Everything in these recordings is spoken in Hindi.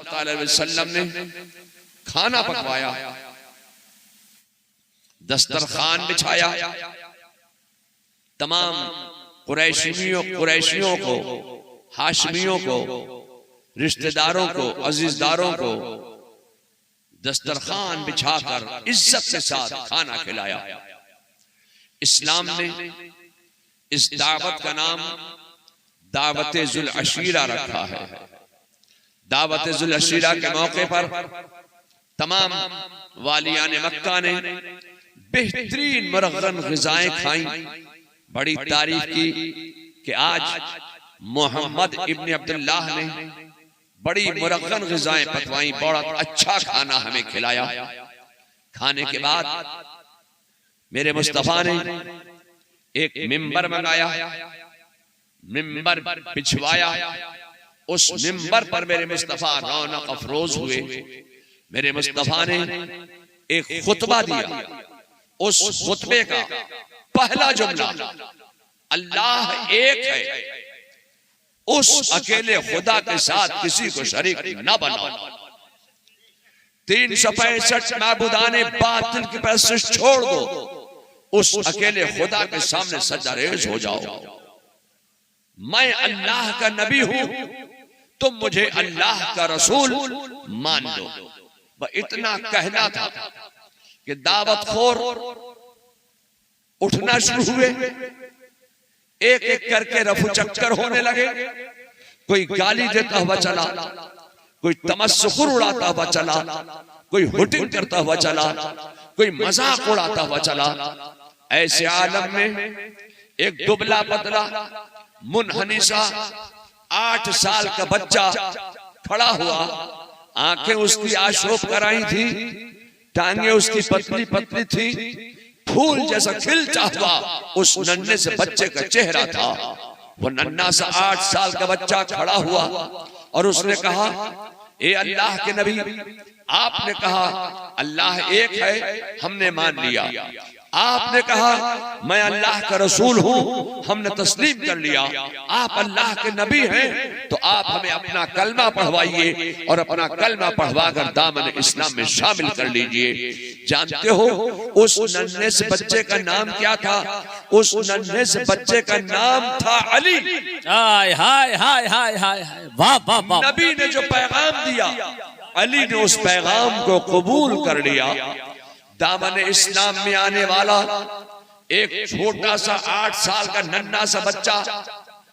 अलैहि वसल्लम ने खाना पकवाया, दस्तरखान बिछाया, तमाम कुरैशियों को, हाशमियों को, रिश्तेदारों को, अजीजदारों को दस्तरखान बिछाकर इज्जत के साथ खाना खिलाया। इस्लाम ने इस दावत का नाम दावत जुल अशीरा रखा है। दावत जुल अशीरा के मौके पर तमाम वालियान मक्का ने बेहतरीन मुरग़्ग़न ग़िज़ाएं खाई, बड़ी तारीफ की कि आज मोहम्मद इब्न अब्दुल्लाह ने बड़ी मुरग़्ग़न ग़िज़ाएं पकवाई, बड़ा अच्छा खाना हमें खिलाया। खाने के बाद मेरे मुस्तफ़ा ने एक मिंबर मंगाया, मिंबर बिछवाया। उस मिंबर पर मेरे मुस्तफ़ा रौनक अफरोज हुए। मेरे मुस्तफ़ा ने एक खुतबा दिया। उस खुतबे का पहला जुमला अल्लाह एक है, उस अकेले खुदा के साथ किसी को शरीक न बनाओ। 365 माबूदाने बातिल की परस्तिश छोड़ दो, उस अकेले खुदा के सामने सजदारेज हो जाओ। मैं अल्लाह का नबी हूं, तुम मुझे अल्लाह का रसूल मान लो। वह इतना कहना था कि दावत खोर उठना शुरू हुए, एक एक करके रफू चक्कर होने लगे। कोई गाली देता हुआ चला, कोई तमस्खुर उड़ाता हुआ चला, कोई हुटिंग करता हुआ चला, कोई मजाक उड़ाता हुआ चला। ऐसे आलम में एक दुबला पतला मुनहनी सा 8 साल का बच्चा खड़ा हुआ। आंखें उसकी आशोप कराई थी, टांगे उसकी पतली पतली थी, फूल जैसा खिलता हुआ उस नन्हे से बच्चे का चेहरा था। वो नन्हा सा 8 साल का बच्चा खड़ा हुआ और उसने कहा, ए अल्लाह के नबी, आपने कहा अल्लाह एक है, हमने मान लिया। आपने कहा मैं अल्लाह का रसूल हूं, हमने तस्लीम कर लिया। आप अल्लाह के नबी हैं, तो आप हमें अपना कलमा पढ़वाइए और अपना कलमा पढ़वाकर दामन इस्लाम में शामिल कर लीजिए। जानते हो उस नन्हे से बच्चे का नाम क्या था? उस नन्हे से बच्चे का नाम था अली। हाय हाय हाय हाय हाय, वाह वाह वाह। नबी ने जो पैगाम दिया, अली ने उस पैगाम को कबूल कर लिया। दामन इस्लाम में आने वाला एक छोटा सा 8 साल का नन्हा सा बच्चा,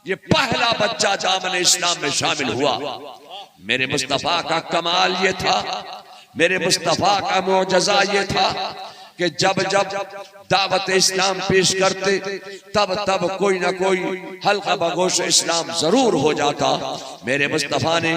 ये पहला बच्चा दामन इस्लाम में शामिल हुआ। मेरे मुस्तफा का कमाल ये था, मेरे मुस्तफा का मोजज़ा ये था कि जब जब दावत इस्लाम पेश करते तब तब कोई ना कोई हल्का बगोश इस्लाम जरूर हो जाता। मेरे मुस्तफा ने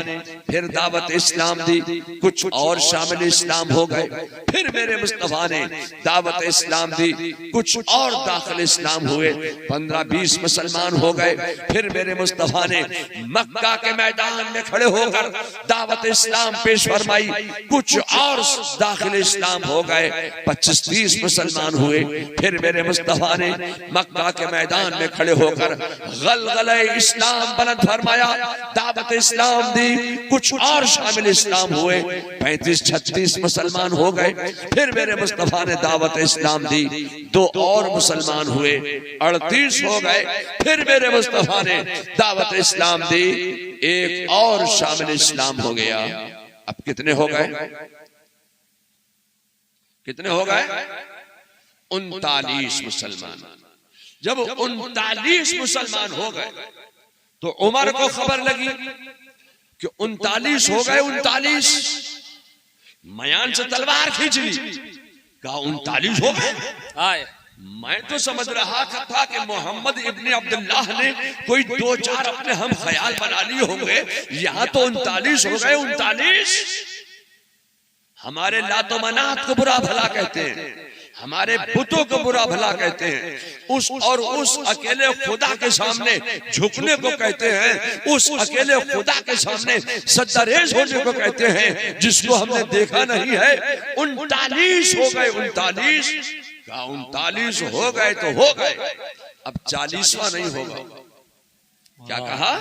फिर दावत इस्लाम दी, कुछ और शामिल इस्लाम हो गए। फिर मेरे मुस्तफा ने दावत इस्लाम दी, कुछ और दाखिल इस्लाम हुए, 15-20 मुसलमान हो गए। फिर मेरे मुस्तफा ने मक्का के मैदान में खड़े होकर दावत इस्लाम पेश फरमाई, कुछ और दाखिल इस्लाम हो गए, 25-30 मुसलमान हुए। फिर मेरे मुस्तफा ने मक्का के मैदान में खड़े होकर गलगले इस्लाम बुलंद फरमाया, दावत इस्लाम दी, कुछ और शामिल इस्लाम हुए, 35-36 मुसलमान हो गए। फिर मेरे मुस्तफा ने दावत इस्लाम दी, 2 और मुसलमान हुए, 38 हो गए। फिर मेरे मुस्तफा ने दावत इस्लाम दी, 1 और शामिल इस्लाम हो गया। अब कितने हो गए? कितने हो गए? 39 मुसलमान। जब 39 मुसलमान हो गए तो उमर को खबर लगी कि 39 हो गए। 39 मयान से तलवार खींच ली, कहा 39 हो गए। मैं तो समझ रहा था कि मोहम्मद इब्न अब्दुल्लाह ने कोई 2-4 अपने हम ख्याल बना लिए होंगे, यहां तो 39 हो गए। 39 हमारे लातो मनात को बुरा भला कहते हैं, हमारे बुतों को बुरा भला कहते हैं, उस अकेले खुदा के सामने झुकने को कहते हैं, उस अकेले खुदा के सामने सजदारेज होने को कहते हैं, जिसको हमने देखा नहीं है। 39 हो गए। 39 का 39 हो गए तो हो गए, अब 40वां नहीं होगा। क्या कहा?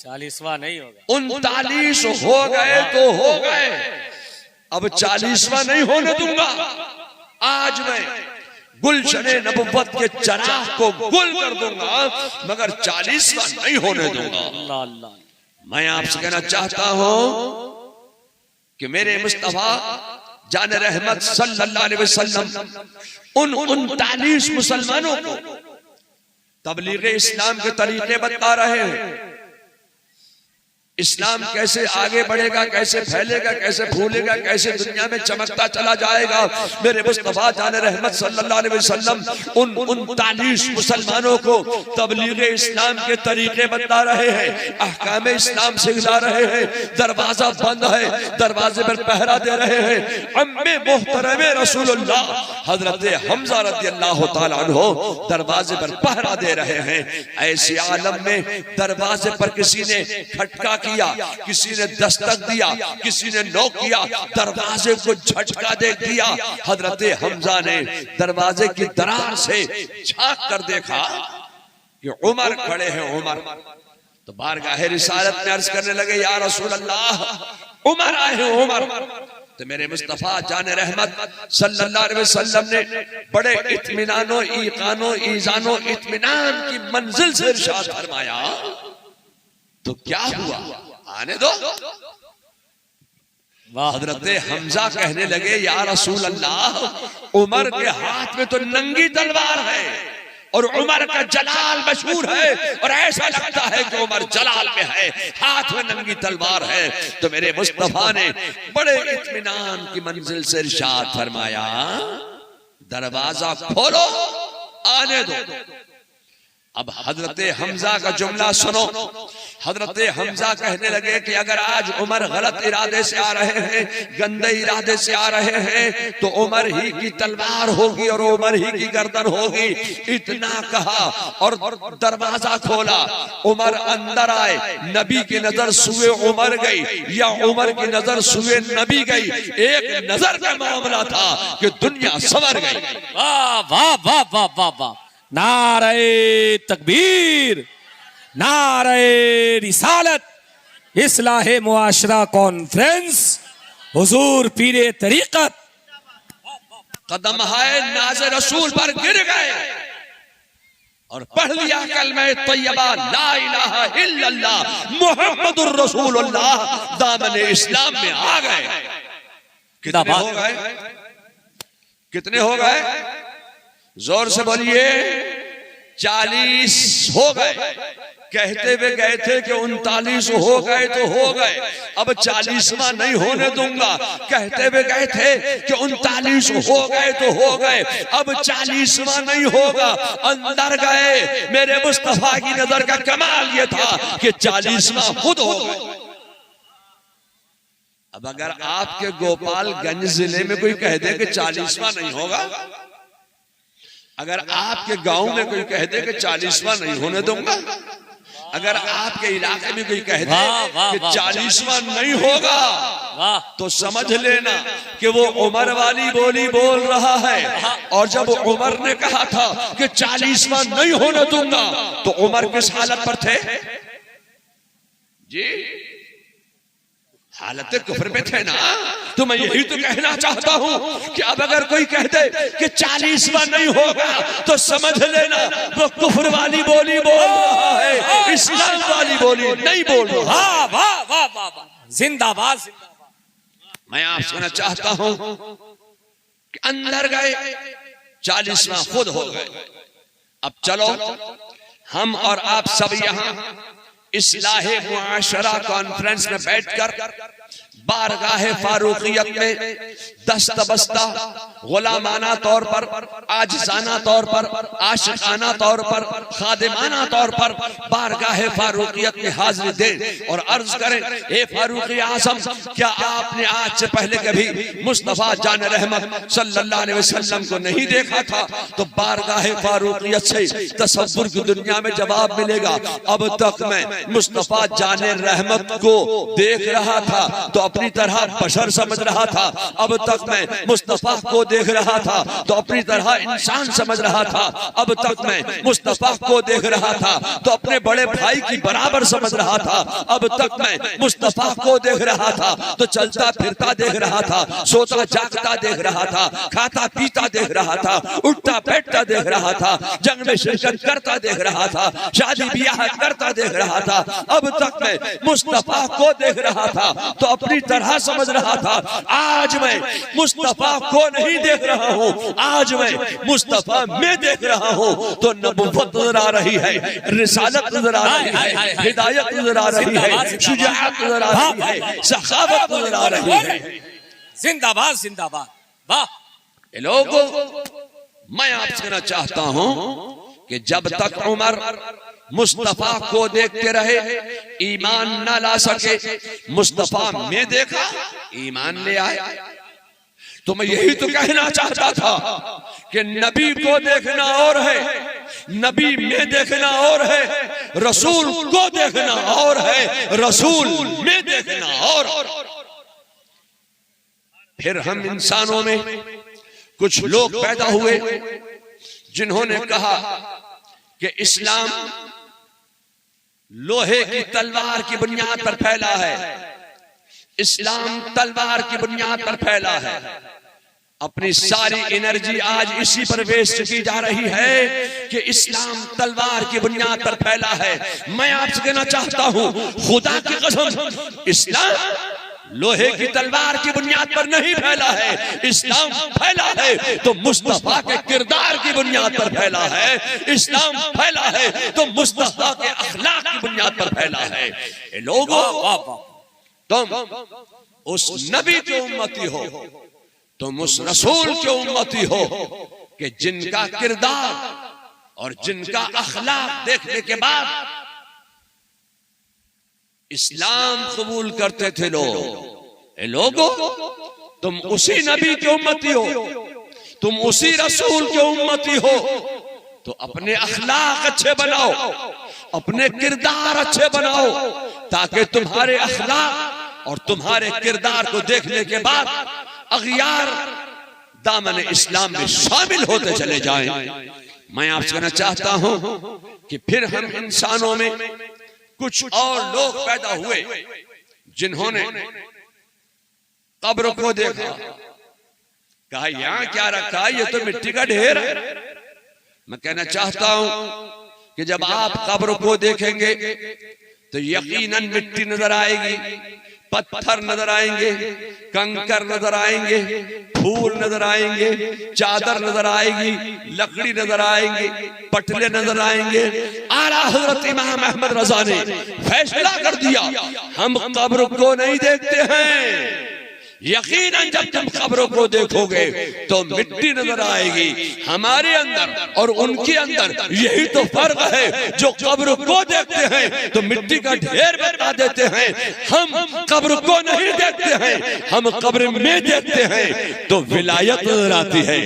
40वां नहीं होगा। 39 हो गए तो हो गए, अब 40वां नहीं होने दूंगा। आज मैं गुलशने नबुव्वत के चराग को गुल कर दूंगा, मगर 40वां नहीं होने दूंगा। अल्लाह अल्लाह। मैं आपसे कहना चाहता हूं कि मेरे मुस्तफा जान रहमत सल्लल्लाहु अलैहि वसल्लम उन 39 मुसलमानों को तबलीग इस्लाम के तरीके बता रहे हैं। इस्लाम कैसे आगे बढ़ेगा, कैसे फैलेगा, कैसे फूलेगा, कैसे दुनिया में चमकता चला जाएगा। मेरे मुस्तफा जान रहमत सल्लल्लाहु अलैहि वसल्लम उन 39 मुसलमानों को तबलीग इस्लाम के तरीके बता रहे हैं, अहकाम इस्लाम सिखला रहे हैं। दरवाजा बंद है, दरवाजे पर पहरा दे रहे हैं। अम्मे मोहतरमे रसूलुल्लाह हजरत हमजा रज़ियल्लाहु ताला अन्हु दरवाजे पर पहरा दे रहे हैं। ऐसे आलम में दरवाजे पर किसी ने खटका किया, किसी ने दस्तक दिया, किसी ने नॉक किया, दरवाजे को झटका दे दिया। हजरत हमजा ने दरवाजे की दरार से झांक कर देखा कि उमर खड़े हैं। उमर तो बारगाह रिसालत में अर्ज करने लगे, या रसूल अल्लाह, उमर आए हैं उमर। तो मेरे मुस्तफा जान रहमत सल्लल्लाहु अलैहि वसल्लम ने बड़े इत्मीनानो ईकानो ईजानो इत्मीनान की मंजिल से इरशाद फरमाया, तो क्या हुआ, आने दो। हजरत हमजा कहने लगे, या रसूल अल्लाह, उमर के हाथ में तो नंगी तलवार है और उमर का जलाल मशहूर है, और ऐसा लगता है कि उमर जलाल में है, हाथ में नंगी तलवार है। तो मेरे मुस्तफा ने बड़े इत्मीनान की मंजिल से इरशाद फरमाया, दरवाजा खोलो, आने दो। अब हजरत हमजा का जुमला सुनो। हजरत हमजा कहने लगे कि अगर आज उमर गलत इरादे से आ रहे हैं, गंदे इरादे से आ रहे हैं, तो उमर ही की तलवार होगी और उमर ही की गर्दन होगी। इतना कहा और दरवाजा खोला। उमर अंदर आए, नबी की नजर सुए उमर गई या उमर की नजर सुए नबी गई। एक नजर का मामला था कि दुनिया संवर गई। वाह वाह वाह वाह वाह वाह। नारे तकबीर, नारे रिसालत, इस्लाहे मुआशरा कॉन्फ्रेंस, हुजूर पीरे तरीकत। कदम है नाज़े रसूल पर गिर गए और पढ़ लिया कलमे तैयबा ला इलाहा इल्लल्लाह मुहम्मदुर रसूलुल्लाह, दामन इस्लाम में आ गए। कितने हो गए, कितने हो गए, जोर से बोलिए, 40 हो गए। कहते हुए गए थे कि 39 हो गए तो हो गए, अब 40वां नहीं होने दूंगा। कहते हुए गए थे कि 39 हो गए तो हो गए, अब 40वां नहीं होगा। अंदर गए, मेरे मुस्तफा की नजर का कमाल ये था कि 40वां खुद हो गए। अब अगर आपके गोपालगंज जिले में कोई कह दे कि 40वां नहीं होगा, अगर आपके गांव में कोई कह दे कि 40वां नहीं होने दूंगा, अगर आपके इलाके में कोई कह दे कि 40वां नहीं होगा, तो समझ लेना कि वो उमर वाली बोली बोल रहा है। और जब उमर ने कहा था कि 40वां नहीं होने दूंगा, तो उमर किस हालत पर थे जी? हालत कुफर में थे ना। तो मैं यही तो कहना चाहता हूं कि अब अगर कोई कह दे कि 40वां नहीं होगा, तो समझ लेना वो कुफर वाली बोली बोल रहा है, इस्लाम वाली बोली नहीं बोल रहा। वाह वाह वाह वाह वाह, जिंदाबाद जिंदाबाद। मैं आपसे कहना चाहता हूं कि अंदर गए, 40वां खुद हो गए। अब चलो हम और आप सब यहां इस्लाहे मुआशरा कॉन्फ्रेंस में बैठकर बारगाह फारूकियत में दस्तबस्ता गुलामाना तौर पर, आजिजाना तौर पर, आशिकाना तौर पर, खादिमाना तौर पर बारगाह फारूकियत में हाजिरी दें और अर्ज करें, ए फारूकी आज़म, क्या आपने आज से पहले कभी मुस्तफा जान रहमत सल्लल्लाहु अलैहि वसल्लम को नहीं देखा था? तो बारगाह फारूकियत से तसव्वुर की दुनिया में जवाब मिलेगा, अब तक मैं मुस्तफा जान रहमत को देख रहा था, तो अब अपनी तरह बशर समझ रहा था, अब तक मैं मुस्तफा को देख रहा था तो अपनी तरह इंसान समझ रहा था, अब तक मैं मुस्तफा को देख रहा था तो अपने बड़े भाई की बराबर समझ रहा था, अब तक मैं मुस्तफा को देख रहा था तो चलता फिरता देख रहा था, सोता जागता देख रहा था, खाता पीता देख रहा था, उठता बैठता देख रहा था, जंग में शिरकत करता देख रहा था, शादी ब्याह करता देख रहा था, अब तक मैं मुस्तफा को देख रहा था तो अपनी तरह समझ रहा था। आज मैं मुस्तफा को नहीं देख रहा हूँ, आज मैं मुस्तफा में देख रहा हूँ तो नबुव्वत नजर आ रही है, रिसालत नजर आ रही है, हिदायत नजर आ रही है, शुजाअत नजर आ रही है, सखावत नजर आ रही है। जिंदाबाद जिंदाबाद। वाह लोगों, मैं आपसे कहना चाहता हूं कि जब तक उमर मुस्तफा को देखते रहे ईमान न ला सके, मुस्तफा में देखा ईमान ले आए। तो मैं यही तो कहना चाहता था कि नबी को देखना और है, नबी में देखना और है, रसूल को देखना और है, रसूल में देखना और। फिर हम इंसानों में कुछ लोग पैदा हुए जिन्होंने कहा कि इस्लाम लोहे की तलवार की बुनियाद पर फैला है, इस्लाम तलवार की बुनियाद पर फैला है। अपनी सारी एनर्जी आज इसी पर वेस्ट की जा रही है कि इस्लाम तलवार की बुनियाद पर फैला है। मैं आपसे कहना चाहता हूं, खुदा की कसम, इस्लाम लोहे की तलवार की बुनियाद पर नहीं फैला है, इस्लाम फैला है तो मुस्तफा के किरदार की बुनियाद पर फैला है, इस्लाम फैला है तो मुस्तफा के अखलाक की बुनियाद पर फैला है। लोगों, तुम उस नबी के उम्मती हो, तुम उस रसूल के उम्मती हो कि जिनका किरदार और जिनका अखलाक देखने के बाद इस्लाम कबूल करते थे लोगों, तुम उसी नबी के उम्मती हो, तुम उसी रसूल के उम्मती हो, तो अपने अखलाक अच्छे बनाओ, अपने किरदार अच्छे बनाओ, ताकि तुम्हारे अखलाक और तुम्हारे किरदार को देखने के बाद अगियार दामन इस्लाम में शामिल होते चले जाएं। मैं आपसे कहना चाहता हूं कि फिर हम इंसानों में कुछ और लोग पैदा हुए जिन्होंने कब्र को देखा, कहा यहां क्या रखा, ये तो मिट्टी का ढेर है। मैं कहना चाहता हूं कि जब आप कब्र को देखेंगे तो यकीनन मिट्टी नजर आएगी, पत्थर नजर आएंगे, कंकर नजर आएंगे, फूल नजर आएंगे, चादर नजर आएगी, लकड़ी नजर आएंगी, पटले नजर आएंगे। आला हजरत इमाम अहमद रजा ने फैसला कर दिया, हम कब्र को नहीं देखते हैं। यकीनन जब तुम कब्रों को देखोगे तो मिट्टी नजर आएगी। हमारे अंदर और उनके अंदर यही तो फर्क है, जो कब्र को देखते हैं तो मिट्टी का ढेर बता देते हैं, हम कब्र को नहीं देखते हैं, हम कब्र में देखते हैं तो विलायत नजर आती है,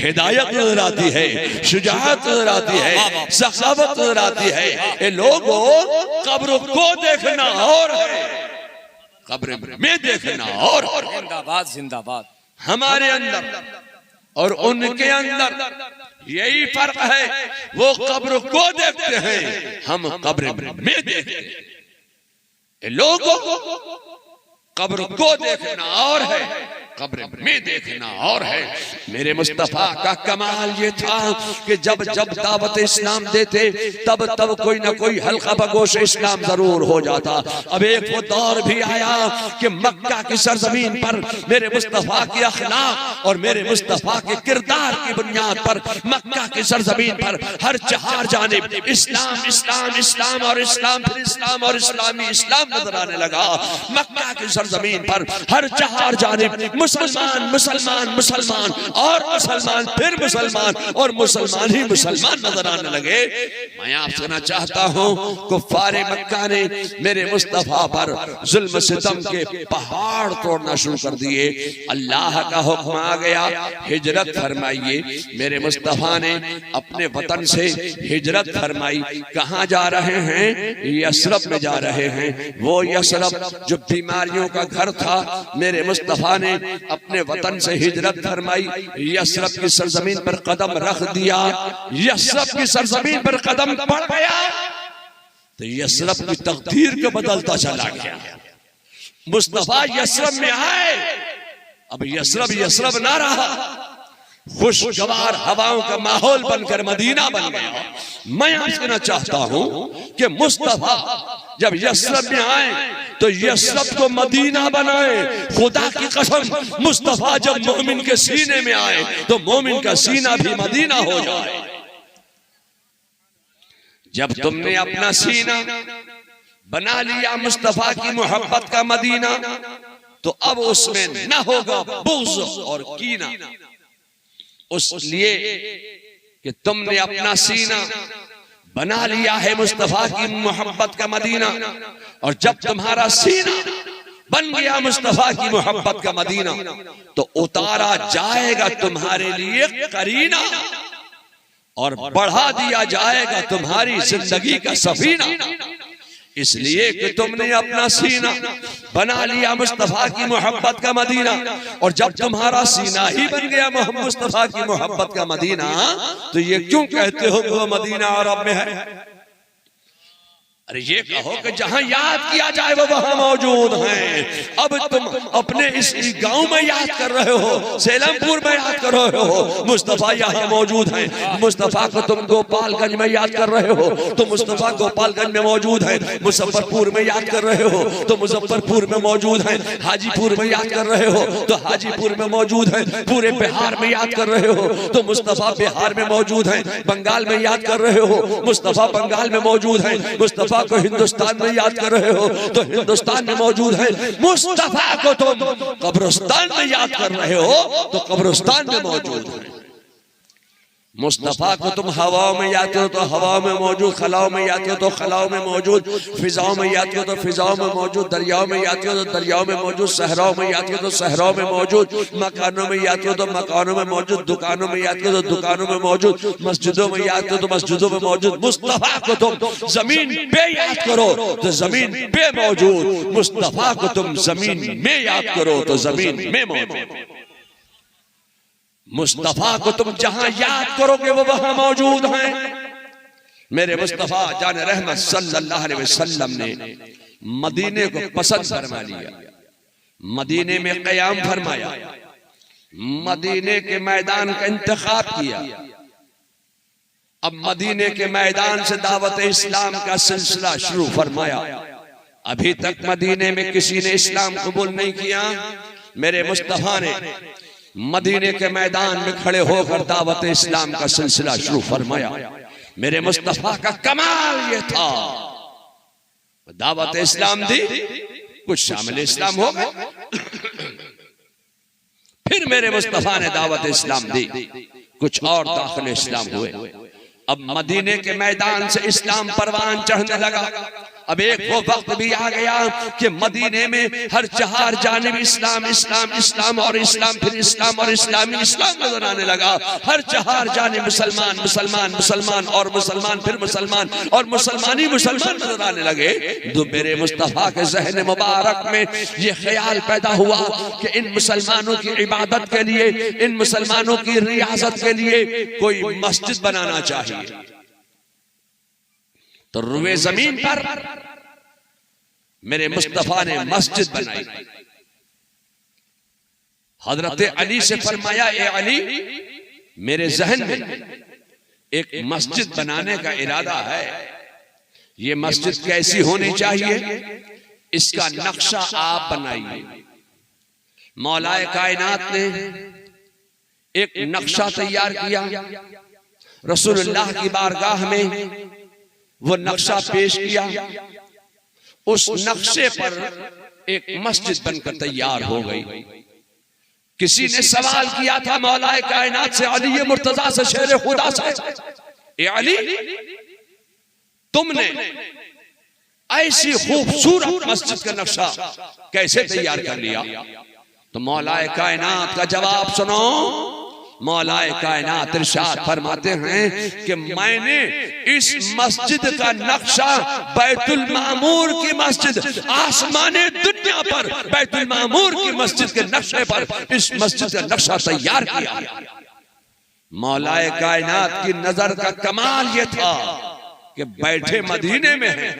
हिदायत नजर आती है, शुजाअत नजर आती है, सखावत नजर आती है। ये लोगों, कब्र को देखना और है, कब्र में देखना और। जिंदाबाद जिंदाबाद। हमारे अंदर और उनके अंदर यही फर्क है, वो कब्र को देखते हैं, हम कब्र में देखते हैं। लोगों, कब्र को देखना और है, कब्र में देखना और है। मेरे मुस्तफा का कमाल ये था कि जब जब दावत इस्लाम देते तब तब कोई ना कोई हल्का बगोश इस्लाम जरूर हो जाता। अब एक वो दौर भी आया कि मक्का की सरजमीन पर मेरे मुस्तफा के अखलाक और मेरे मुस्तफा के किरदार की बुनियाद पर मक्का की सरजमीन पर हर चार जानिब इस्लाम इस्लाम इस्लाम और इस्लाम, फिर इस्लाम और इस्लामी इस्लाम नजर आने लगा। मक्का की सरजमीन पर हर चार जानिब मुसलमान मुसलमान मुसलमान और मुसलमान फिर मुसलमान और मुसलमान ही मुसलमान नजर आने लगे। मैं आपसे कहना चाहता हूं कुफ्फारे मक्का ने मेरे मुस्तफा पर जुल्म सितम के पहाड़ तोड़ना शुरू कर दिए। अल्लाह का हुक्म आ गया, हिजरत फरमाइए। मेरे मुस्तफा ने अपने वतन से हिजरत फरमाई। कहां जा रहे हैं? यसरब में जा रहे हैं। वो यसरब जो बीमारियों का घर था, मेरे मुस्तफा ने अपने वतन से हिजरत फरमाई। यसरब की सरजमीन पर कदम रख दिया। यसरब की सरजमीन पर कदम पड़ गया तो यसरब की तकदीर को बदलता चला गया। मुस्तफा यसरब में आए, अब यसरब यसरब ना रहा, खुशगवार हवाओं का माहौल बनकर मदीना बन गया। मैं आज कहना चाहता हूं कि मुस्तफा जब यसरब में आए तो यसरब को मदीना बनाए। खुदा की कसम, मुस्तफा जब मोमिन के सीने में आए तो मोमिन का सीना भी मदीना हो जाए। जब तुमने अपना सीना बना लिया मुस्तफा की मोहब्बत का मदीना, तो अब उसमें न होगा बुग़्ज़ और कीना। उसलिए कि तुमने अपना सीना बना लिया है मुस्तफा की मोहब्बत का मदीना, और जब तुम्हारा सीना बन गया मुस्तफा की मोहब्बत का मदीना तो उतारा जाएगा तुम्हारे लिए करीना और बढ़ा दिया जाएगा तुम्हारी जिंदगी का सफीना। इसलिए कि तुमने अपना सीना बना लिया मुस्तफा की मोहब्बत का मदीना, और जब तुम्हारा सीना ही बन गया मोहम्मद मुस्तफा की मोहब्बत का मदीना, तो ये क्यों कहते हो कि वो मदीना अरब में है? अरे ये कहो कि जहां याद किया जाए वो वहां मौजूद हैं। अब तुम अपने इस गांव में याद कर रहे हो, सेलमपुर में याद कर रहे हो, मुस्तफा यहाँ मौजूद हैं। मुस्तफा को तुम गोपालगंज में याद कर रहे हो तो मुस्तफा गोपालगंज में मौजूद है। मुजफ्फरपुर में याद कर रहे हो तो मुजफ्फरपुर में मौजूद है। हाजीपुर में याद कर रहे हो तो हाजीपुर में मौजूद है। पूरे बिहार में याद कर रहे हो तो मुस्तफा बिहार में मौजूद है। बंगाल में याद कर रहे हो, मुस्तफा बंगाल में मौजूद है। मुस्तफा को हिंदुस्तान में याद कर रहे हो तो हिंदुस्तान में मौजूद है। मुस्तफा को तुम कब्रिस्तान में याद कर रहे हो तो कब्रिस्तान में मौजूद है। मुस्तफा को तुम हवाओं में याद करो तो हवाओं में मौजूद, खलाओं में याद करो तो खलाओं में मौजूद, फिजाओं में याद करो तो फिजाओं में मौजूद, दरियाओं में याद करो तो दरियाओं में मौजूद, सहराओं में याद करो तो सहराओं में मौजूद, मकानों में याद करो तो मकानों में मौजूद, दुकानों में याद करो तो दुकानों में मौजूद, मस्जिदों में याद करो तो मस्जिदों में मौजूद। मुस्तफा को तुम जमीन पे याद करो तो जमीन पे मौजूद, मुस्तफा को तुम जमीन में याद करो तो जमीन में मौजूद। मुस्तफा को तुम जहां याद करोगे वो वहां मौजूद हैं। मेरे मुस्तफा जान रहमत सल्लल्लाहु अलैहि वसल्लम ने मदीने को पसंद फरमा लिया, मदीने में क़याम फरमाया, मदीने के मैदान का इंतखाब किया। अब मदीने के मैदान से दावत इस्लाम का सिलसिला शुरू फरमाया। अभी तक मदीने में किसी ने इस्लाम कबूल नहीं किया। मेरे मुस्तफा ने मदीने के मैदान में खड़े होकर दावत इस्लाम का सिलसिला शुरू फरमाया। मेरे मुस्तफा का कमाल ये था, दावत इस्लाम दी, कुछ शामिल इस्लाम हो गए, फिर मेरे मुस्तफा ने दावत इस्लाम दी, कुछ और दाखिल इस्लाम हुए। अब मदीने के मैदान से इस्लाम परवान चढ़ने लगा। अब एक वो वक्त भी आ गया कि मदीने में हर चार जानिब इस्लाम इस्लाम इस्लाम और इस्लाम, फिर इस्लाम और इस्लामी इस्लाम नजर आने लगा। हर चार जानिब मुसलमान मुसलमान मुसलमान और मुसलमान, फिर मुसलमान और मुसलमानी मुसलमान नजर आने लगे। तो मेरे मुस्तफा के ज़हन मुबारक में ये ख्याल पैदा हुआ कि इन मुसलमानों की इबादत के लिए, इन मुसलमानों की रियासत के लिए कोई मस्जिद बनाना चाहिए। तो रुए जमीन पर मेरे मुस्तफा ने मस्जिद बनाई। हजरत अली से फरमाया, ए अली, मेरे जहन में एक मस्जिद बनाने का इरादा है। ये मस्जिद कैसी होनी चाहिए, इसका नक्शा आप बनाइए। मौलाए कायनात ने एक नक्शा तैयार किया, रसूलुल्लाह की बारगाह में वो नक्शा पेश किया। उस नक्शे पर एक मस्जिद बनकर तैयार हो गई। किसी ने सवाल किया था मौलाए कायनात से, अली मुर्तजा से, शेर खुदा से, ए अली तुमने ऐसी खूबसूरत मस्जिद का नक्शा कैसे तैयार कर लिया? तो मौलाए कायनात का जवाब सुनो। मौलाए कायनात इरशाद फरमाते हैं कि मैंने इस मस्जिद का नक्शा बैतुल मामूर की मस्जिद, आसमाने दुनिया पर बैतुल मामूर की मस्जिद के नक्शे पर इस मस्जिद का नक्शा तैयार किया। मौलाए कायनात की नजर का कमाल यह था कि बैठे मदीने में हैं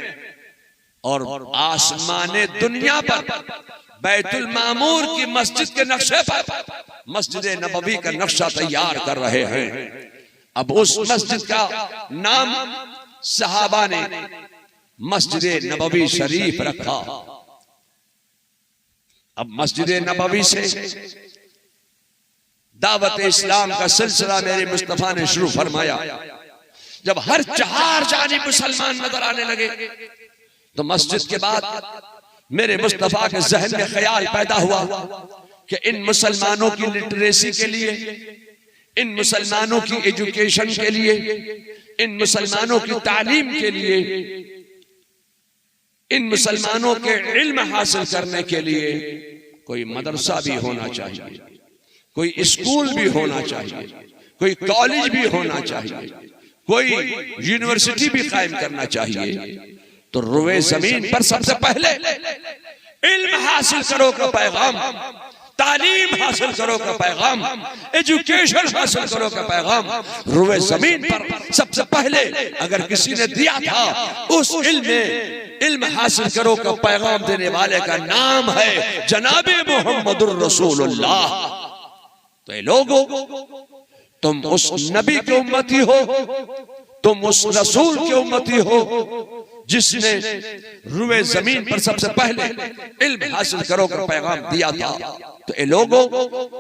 और आसमाने दुनिया पर बैतुल मामूर की मस्जिद के नक्शे पर मस्जिद नबवी का नक्शा तैयार कर रहे हैं। अब उस मस्जिद का नाम सहाबा ने मस्जिद नबवी शरीफ रखा। अब मस्जिद नबवी से दावत इस्लाम का सिलसिला मेरे मुस्तफा ने शुरू फरमाया। जब हर चार जानिब मुसलमान नजर आने लगे तो मस्जिद के बाद मेरे मुस्तफा के जहन में ख्याल पैदा हुआ कि इन मुसलमानों की लिटरेसी के लिए, इन मुसलमानों की एजुकेशन के लिए, इन मुसलमानों की तालीम के लिए, इन मुसलमानों के इल्म हासिल करने के लिए कोई मदरसा भी होना चाहिए, कोई स्कूल भी होना चाहिए, कोई कॉलेज भी होना चाहिए, कोई यूनिवर्सिटी भी कायम करना चाहिए। तो रुए जमीन पर सबसे पहले इल्म हासिल करो का पैगाम, तालीम हासिल करो का पैगाम, एजुकेशन हासिल करो का पैगाम रुए जमीन पर सबसे पहले अगर किसी ने दिया था, उस इल्म हासिल करो का पैगाम देने वाले का नाम है जनाबे मोहम्मदुर रसूलुल्लाह। तो ये लोगों, तुम उस नबी के उम्मती हो, तुम उस रसूल के उम्मती हो जिसने रुए जमीन पर सबसे पहले इल्म हासिल करो का पैगाम दिया था। तो ये लोगों,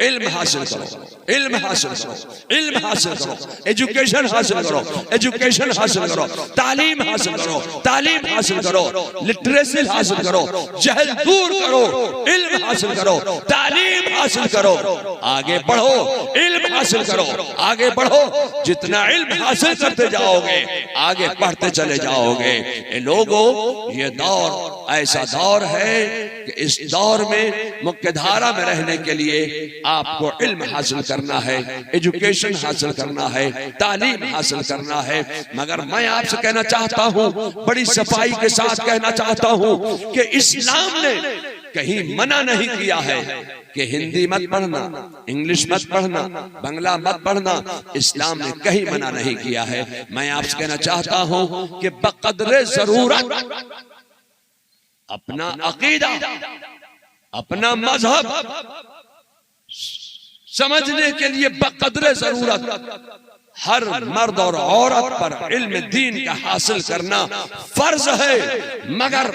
इल्म हासिल करो, इल्म हासिल करो, इल्म हासिल करो, एजुकेशन हासिल करो, एजुकेशन हासिल करो, तालीम हासिल करो, तालीम हासिल करो, लिटरेसी हासिल करो, जहल दूर करो, इल्म हासिल करो, तालीम हासिल करो, आगे बढ़ो, इल्म हासिल करो, आगे बढ़ो। जितना इल्म हासिल करते जाओगे आगे बढ़ते चले जाओगे। लोगों, ये दौर ऐसा दौर है कि इस दौर में मुख्यधारा में रहने के लिए आपको इल्म हासिल करना है, एजुकेशन हासिल करना है, तालीम हासिल करना है। मगर मैं आपसे कहना चाहता हूं, बड़ी सफाई के साथ कहना चाहता हूं कि इस्लाम ने कहीं मना नहीं किया है कि हिंदी मत पढ़ना, इंग्लिश मत पढ़ना, बांग्ला मत पढ़ना। इस्लाम ने कहीं मना नहीं किया है। मैं आपसे कहना चाहता हूं कि बक़द्रे जरूरत अपना अकीदा, अपना मजहब समझने के लिए बक़द्रे जरूरत हर मर्द और औरत पर इल्म दीन का हासिल करना फर्ज है। मगर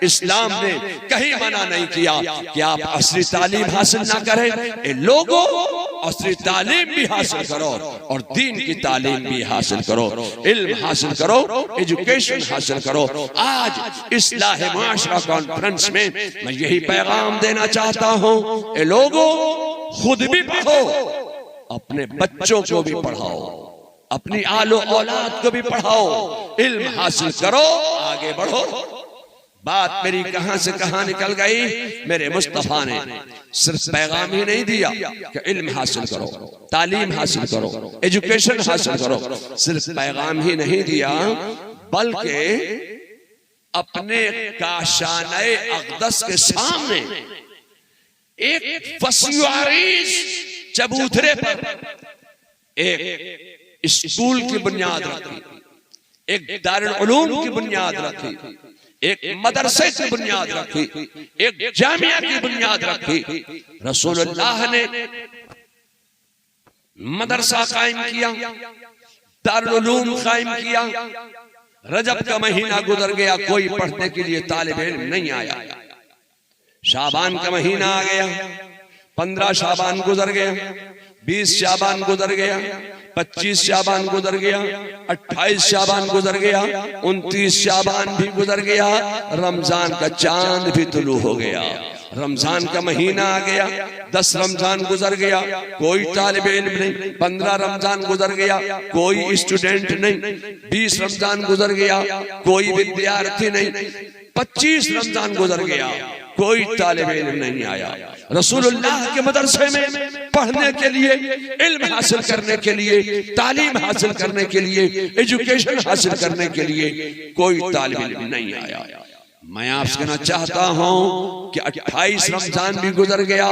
इस्लाम ने कहीं मना नहीं किया कि आप असली तालीम हासिल ना करें। लोगों, असली तालीम भी हासिल करो और दीन की तालीम भी हासिल करो, इल्म हासिल करो, एजुकेशन हासिल करो। आज इस्लाह मुआशरा कॉन्फ्रेंस में मैं यही पैगाम देना चाहता हूं, लोगों खुद भी पढ़ो, अपने बच्चों को भी पढ़ाओ, अपनी आलो औलाद को भी पढ़ाओ, इल्म हासिल करो, आगे बढ़ो। बात मेरी कहां से कहां निकल गई। मेरे मुस्तफा ने सिर्फ पैगाम ही नहीं दिया कि इल्म हासिल करो, तालीम हासिल करो, एजुकेशन हासिल करो, सिर्फ पैगाम ही नहीं दिया बल्कि अपने काशाने अक़दस के सामने एक वसीआरीज चबूतरे पर एक स्कूल की बुनियाद रखी, एक दारुल उलूम की बुनियाद रखी, एक मदरसे की बुनियाद रखी, एक जामिया की बुनियाद रखी। रसूलुल्लाह ने मदरसा कायम किया, दारुल उलूम कायम किया। रजब का महीना गुजर गया, कोई पढ़ने के लिए तालिब इल्म नहीं आया। शाबान का महीना आ गया, 15 शाबान गुजर गया, 20 शाबान गुजर गया, 25 शाबान गुजर गया, 28 शाबान गुजर गया, 29 शाबान भी गुजर गया, रमजान का चांद भी तुलू हो गया। रमजान का महीना आ गया, 10 रमजान गुजर गया, कोई तालिब इल्म नहीं। 15 रमजान गुजर गया, कोई स्टूडेंट नहीं। 20 रमजान गुजर गया, कोई विद्यार्थी नहीं। 25 रमजान गुजर गया, कोई तालिब इल्म नहीं आया। रसूलुल्लाह के मदरसे में पढ़ने के लिए, इल्म हासिल करने के लिए, तालीम हासिल करने के लिए, एजुकेशन हासिल करने के लिए कोई तालिब इल्म नहीं आया। मैं आपसे कहना चाहता हूं कि 28 रमजान भी गुजर गया,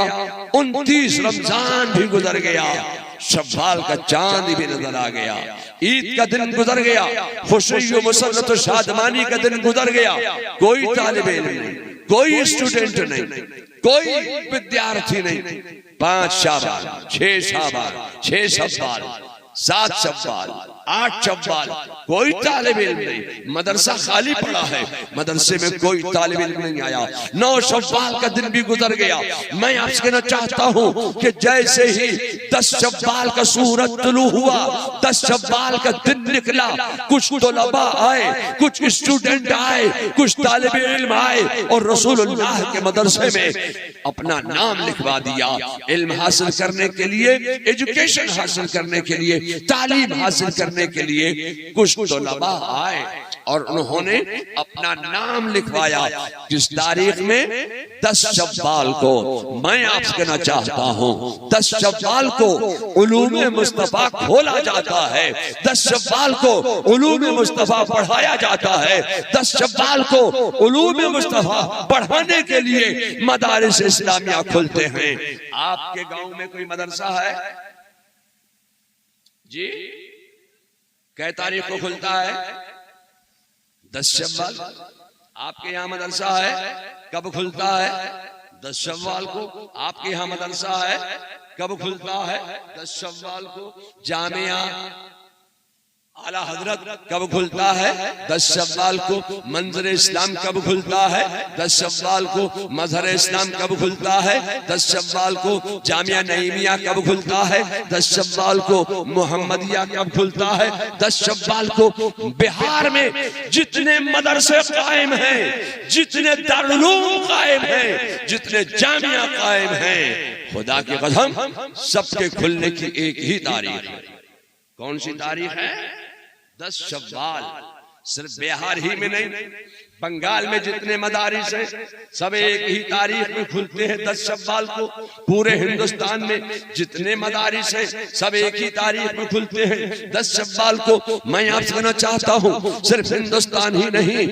29 रमजान भी गुजर गया, शव्वाल का चांद भी नजर आ गया, ईद का दिन गुजर गया, खुशी व मसरत व शादमानी का दिन गुजर गया, कोई तालिब इल्म नहीं, कोई स्टूडेंट नहीं, कोई विद्यार्थी नहीं। 5 शाबान, 6 शाबान, 6 शव्वाल, 7 शव्वाल, 8 शव्वाल, कोई तालिब इल्म नहीं। मदरसा खाली पड़ा है, मदरसे में कोई तालिब इल्म नहीं आया। 9 शव्वाल का दिन भी गुजर गया। मैं आपसे कहना चाहता हूं कि जैसे ही 10 शव्वाल का सूरज तुलू हुआ, 10 शव्वाल का दिन निकला, कुछ तलबा आए, कुछ स्टूडेंट आए, कुछ तालिब इल्म आए और रसूलुल्लाह के मदरसे में अपना नाम लिखवा दिया। इल्म हासिल करने के लिए, एजुकेशन हासिल करने के लिए, तालीम हासिल करने के लिए कुछ तलबा आए और उन्होंने अपना नाम लिखवाया। किस तारीख में? 10 शव्वाल को। मैं आपसे कहना चाहता हूं 10 शव्वाल को उलूम मुस्तफा खोला जाता है, 10 शव्वाल को उलूम मुस्तफा पढ़ाया जाता है, 10 शव्वाल को उलूम मुस्तफा पढ़ाने के लिए मदारिस इस्लामिया खुलते हैं। आपके गांव में कोई मदरसा है जी? कै तारीख को खुलता है? 10 शव्वाल। आपके यहाँ मदरसा है, कब खुलता है? 10 शव्वाल को। आपके यहाँ मदरसा है, कब खुलता है? 10 शव्वाल को। जामिया आला हजरत कब खुलता है? 10 शव्वाल को। मंजर इस्लाम कब खुलता है? 10 शव्वाल को। मजहर इस्लाम कब खुलता है? 10 शव्वाल को। जामिया नईमिया कब खुलता है? 10 शव्वाल को। मोहम्मदिया कब खुलता है? 10 शव्वाल को। बिहार में जितने मदरसे कायम हैं, जितने दारुल उलूम कायम हैं, जितने जामिया कायम हैं, खुदा की कसम सबके खुलने की एक ही तारीख है। कौन सी तारीख है? 10 शव्वाल। सिर्फ बिहार ही में नहीं, बंगाल में जितने मदारिस हैं सब एक ही तारीख में खुलते हैं, 10 शव्वाल को। पूरे हिंदुस्तान में जितने मदारिस हैं सब एक ही तारीख में खुलते हैं, 10 शव्वाल को। मैं आपसे कहना चाहता हूं सिर्फ हिंदुस्तान ही नहीं,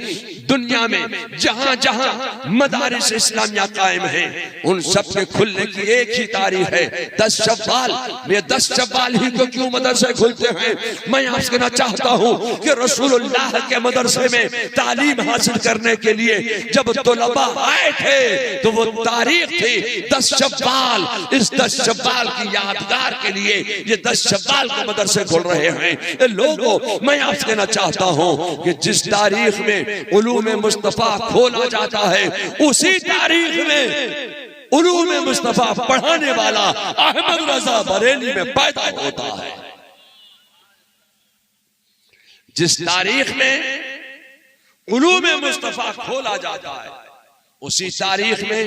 दुनिया में जहां जहां मदारिस इस्लामिया कायम हैं उन सब के खुलने की एक ही तारीख है, 10 शव्वाल। ये 10 शव्वाल ही को क्यों मदरसे खुलते हैं? मैं आपसे कहना चाहता हूं कि रसूलुल्लाह के मदरसे में तालीम हासिल करने के लिए जब तलबा आए थे तो वो तारीख थी 10 शव्वाल। इस 10 शव्वाल की यादगार के लिए ये 10 शव्वाल के मदरसे खोल रहे हैं। लोगों, मैं आपसे कहना चाहता हूं कि जिस तारीख में उलूम मुस्तफा खोला जाता है उसी तारीख में उलूम मुस्तफा पढ़ाने वाला अहमद रजा बरेली में पैदा होता है। जिस तारीख में उलूम मुस्तफा खोला जाता है उसी तारीख में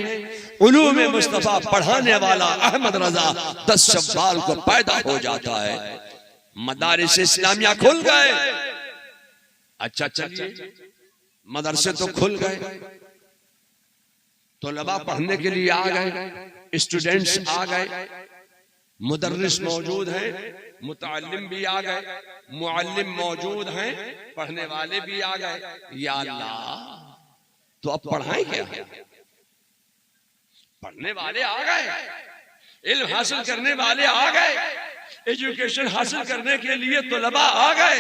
उलूम मुस्तफा पढ़ाने वाला अहमद रजा 10 शव्वाल को पैदा हो जाता है। मदारिस इस्लामिया खुल गए। अच्छा चलिए, मदरसे तो खुल गए, तलबा पढ़ने के लिए आ गए, स्टूडेंट्स आ गए, मुदर्रिस मौजूद हैं, मुतअल्लिम भी आ गए, मुअल्लिम मौजूद हैं, पढ़ने वाले भी आ गए। या अल्लाह, तो अब पढ़ाएं क्या? पढ़ने वाले आ गए, इल्म हासिल करने वाले आ गए, एजुकेशन हासिल करने के लिए तलबा आ गए,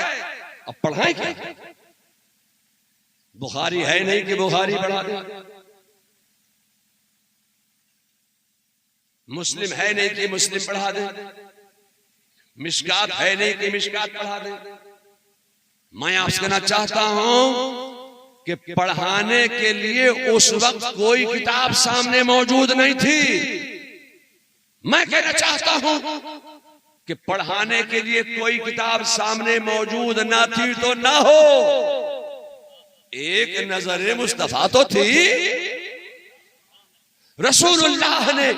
अब पढ़ाएं क्या? बुखारी है नहीं कि बुखारी पढ़ा दें, मुस्लिम है नहीं कि मुस्लिम पढ़ा दें, मिशकात है नहीं कि मिशकात पढ़ा दें। मैं आपसे कहना चाहता हूं कि पढ़ाने के लिए उस वक्त कोई किताब सामने मौजूद नहीं थी। मैं कहना चाहता हूं कि पढ़ाने के लिए कोई किताब सामने मौजूद ना थी तो ना हो, एक नजर मुस्तफा तो थी। रसूलुल्लाह ने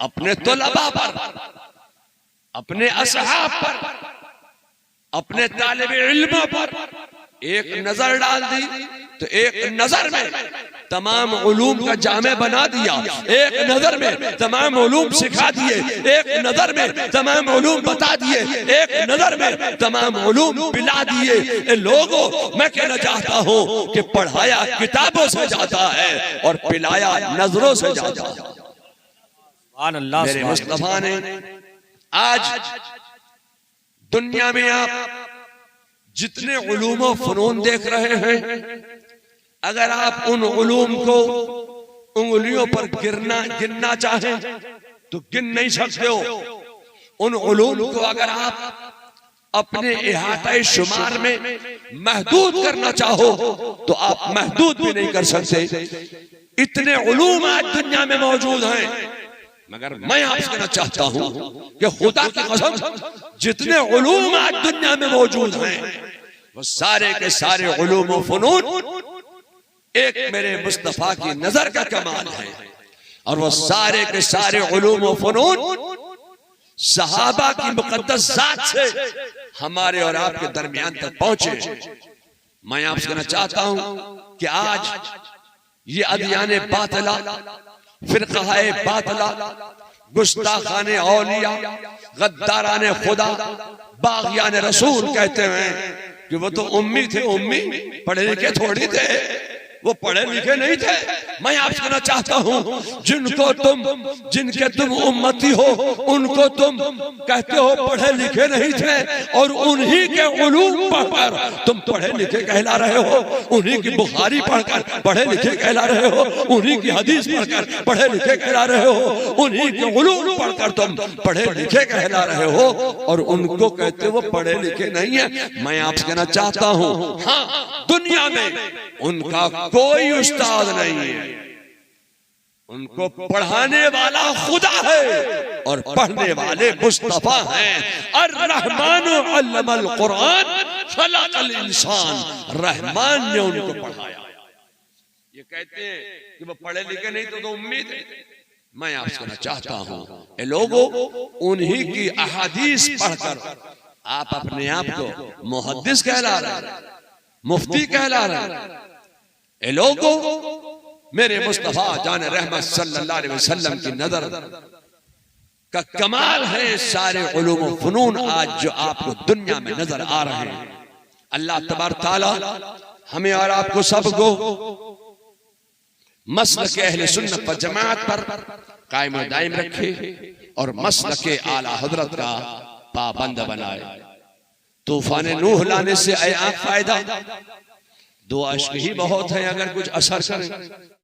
अपने तलबा पर, अपने असहाब पर, अपने तालिब इल्म पर एक नजर डाल दी तो एक नजर में तमाम उलूम का जामे बना दिया, एक नजर में तमाम उलूम सिखा दिए, एक नजर में तमाम उलूम बता दिए, एक नजर में तमाम उलूम पिला दिए। लोगों, मैं कहना चाहता हूं कि पढ़ाया किताबों से जाता है और पिलाया नजरों से जाता है। मेरे मुस्तफा ने आज दुनिया में आप जितने उलूम व फनून देख रहे हैं, अगर आप उन उलूम को उंगलियों पर गिनना चाहें तो गिन नहीं सकते हो। उन उलूम को अगर आप अपने इहाता शुमार में महदूद करना चाहो तो आप महदूद भी नहीं कर सकते। इतने उलूम आज दुनिया में मौजूद हैं, मगर मैं आपसे कहना चाहता हूं कि खुदा की कसम जितने उलूम आज दुनिया में मौजूद हैं वो सारे के सारे उलूम व फनून एक मेरे मुस्तफा की नजर का कमाल है। और वो सारे के सारे उलूम व फनून सहाबा की मुकद्दस जात से हमारे और आपके दरमियान तक पहुंचे। मैं आपसे कहना चाहता हूं कि आज ये अदियाने बातिला, फिरकाए बातिला, गुस्ताखाने औलिया, गद्दाराने खुदा, बागियाने रसूल कहते हैं कि वो तो उम्मी थे। उम्मी पढ़े लिखे थोड़ी थे, वो पढ़े लिखे नहीं थे। मैं आपसे कहना चाहता हूं जिनके तुम उम्मती हो उनको तुम कहते हो पढ़े लिखे नहीं थे, और उन्हीं के उलूम पढ़कर तुम पढ़े लिखे कहला रहे हो। उन्हीं की बुखारी पढ़कर पढ़े लिखे कहला रहे हो, उन्हीं की हदीस पढ़कर पढ़े लिखे कहला रहे हो, उन्हीं के उलूम पढ़कर तुम पढ़े लिखे कहला रहे हो, और उनको कहते हो पढ़े लिखे नहीं है। मैं आपसे कहना चाहता हूं, हाँ, दुनिया में उनका कोई उस्ताद नहीं है, उनको पढ़ाने वाला खुदा है और पढ़ने वाले मुस्तफा हैं। अर्रहमान अल्लमल कुरान खलकल इंसान, रहमान ने उनको पढ़ाया। ये कहते हैं कि वो पढ़े लिखे नहीं तो उम्मीद है। मैं आपसे कहना चाहता हूं, ए लोगों, उन्हीं की अहादीस पढ़कर आप अपने आप को मुहद्दिस कहला रहे हैं, मुफ्ती कहला रहे हैं। ए लोगों, मेरे मुस्तफा जान रहमत सल्लल्लाहु अलैहि वसल्लम की नजर का कमाल है सारे उलूम व फनून आज जो आपको दुनिया में नजर आ रहे हैं। अल्लाह तबारक तआला हमें और आपको सबको मसलक अहले सुन्नत व जमात पर कायम व दायम रखे और मसलक आला हजरत का पाबंद बनाए। तूफान नूह लाने से आया फायदा, दो अश्क ही बहुत है, अगर कुछ असर करें।